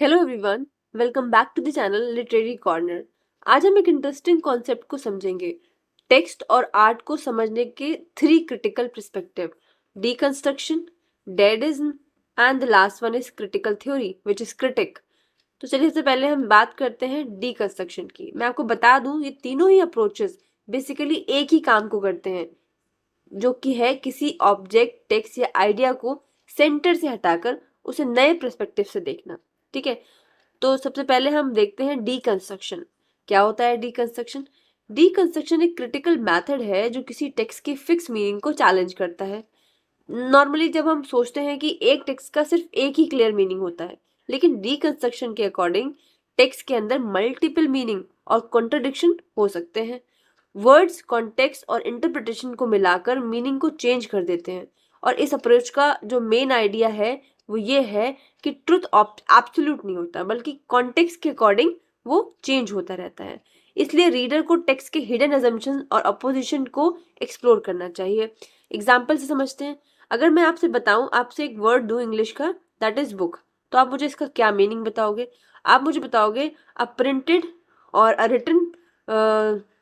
Hello everyone, welcome back to the channel literary corner. आज हम एक इंटरेस्टिंग कॉन्सेप्ट को समझेंगे, टेक्स्ट और आर्ट को समझने के 3 critical perspective, deconstruction, dadaism and the last one is critical theory which is critique. तो चलिए सबसे पहले हम बात करते हैं डीकंस्ट्रक्शन की। मैं आपको बता दूं, ये तीनों ही अप्रोचेस बेसिकली एक ही काम को करते हैं, जो कि है किसी ऑब्जेक्ट, टेक्स्ट या आइडिया को सेंटर से हटाकर उसे नए पर्सपेक्टिव से देखना। ठीक है, तो सबसे पहले हम देखते हैं डीकंस्ट्रक्शन। क्या होता है डीकंस्ट्रक्शन? डीकंस्ट्रक्शन एक क्रिटिकल मेथड है जो किसी टेक्स्ट की फिक्स मीनिंग को चैलेंज करता है। नॉर्मली जब हम सोचते हैं कि एक टेक्स्ट का सिर्फ एक ही क्लियर मीनिंग होता है, लेकिन डीकंस्ट्रक्शन के अकॉर्डिंग टेक्स्ट के अंदर मल्टीपल मीनिंग और कॉन्ट्रडिक्शन हो सकते हैं। वर्ड्स, कॉन्टेक्स्ट और इंटरप्रिटेशन को मिलाकर मीनिंग को चेंज कर देते हैं। और इस अप्रोच का जो मेन आइडिया है वो ये है कि ट्रुथ एब्सोल्यूट नहीं होता, बल्कि कॉन्टेक्स्ट के अकॉर्डिंग वो चेंज होता रहता है। इसलिए रीडर को टेक्स्ट के हिडन अजम्पशन और अपोजिशन को एक्सप्लोर करना चाहिए। एग्जाम्पल से समझते हैं। अगर मैं आपसे बताऊं, आपसे एक वर्ड दूं इंग्लिश का, दैट इज बुक, तो आप मुझे इसका क्या मीनिंग बताओगे? आप मुझे बताओगे अ प्रिंटेड और a written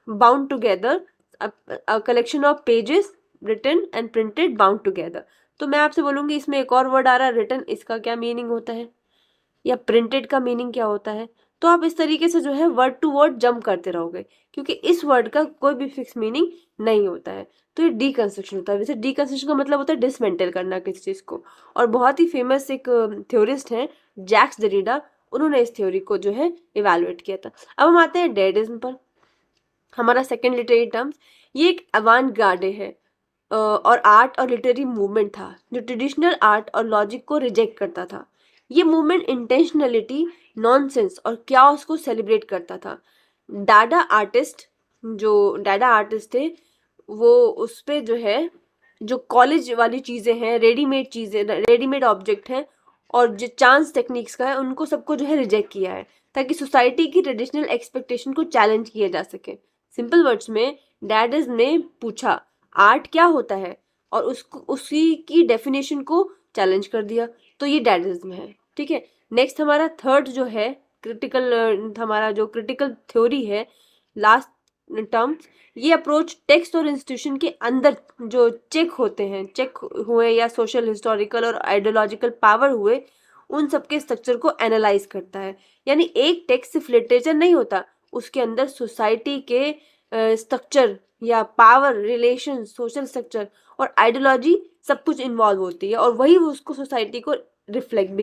bound together, a collection of pages written and printed bound together. तो मैं आपसे बोलूंगी इसमें एक और वर्ड आ रहा है रिटन, इसका क्या मीनिंग होता है, या प्रिंटेड का मीनिंग क्या होता है? तो आप इस तरीके से जो है वर्ड टू वर्ड जंप करते रहोगे, क्योंकि इस वर्ड का कोई भी फिक्स मीनिंग नहीं होता है। तो ये डीकंस्ट्रक्शन होता है। वैसे डीकंस्ट्रक्शन का मतलब होता है डिसमेंटल करना किसी चीज को। और बहुत ही फेमस एक थ्योरिस्ट हैं, जैक्स डेरिडा, उन्होंने इस थ्योरी को जो है इवेलुएट किया था। अब हम आते हैं डेडिज्म पर। हमारा सेकेंड लिटरेरी टर्म्स, ये एक अवांट गार्डे है और आर्ट और लिटरेरी मूवमेंट था जो ट्रेडिशनल आर्ट और लॉजिक को रिजेक्ट करता था। ये मूवमेंट इंटेंशनलिटी, नॉनसेंस और क्याओस को सेलिब्रेट करता था। डाडा आर्टिस्ट, जो डाडा आर्टिस्ट थे, वो उस पे जो है, जो कॉलेज वाली चीज़ें हैं, रेडीमेड चीज़ें, रेडीमेड ऑब्जेक्ट हैं और जो चांस टेक्निक्स का है, उनको सबको जो है रिजेक्ट किया है, ताकि सोसाइटी की ट्रेडिशनल एक्सपेक्टेशन को चैलेंज किया जा सके। सिंपल वर्ड्स में डैडिज ने पूछा आर्ट क्या होता है, और उसको उसी की डेफिनेशन को चैलेंज कर दिया। तो ये डैडिज्म है। ठीक है, नेक्स्ट हमारा थर्ड जो है क्रिटिकल, हमारा जो क्रिटिकल थ्योरी है, लास्ट टर्म, ये अप्रोच टेक्स्ट और इंस्टीट्यूशन के अंदर जो चेक होते हैं, चेक हुए या सोशल, हिस्टोरिकल और आइडियोलॉजिकल पावर हुए, उन सबके स्ट्रक्चर को एनालाइज करता है। यानी एक टेक्स्ट सिर्फ लिटरेचर नहीं होता, उसके अंदर सोसाइटी के स्ट्रक्चर या पावर रिलेशन, सोशल स्ट्रक्चर और आइडियोलॉजी सब कुछ इन्वॉल्व होती है, और वही उसको सोसाइटी को रिफ्लेक्ट भी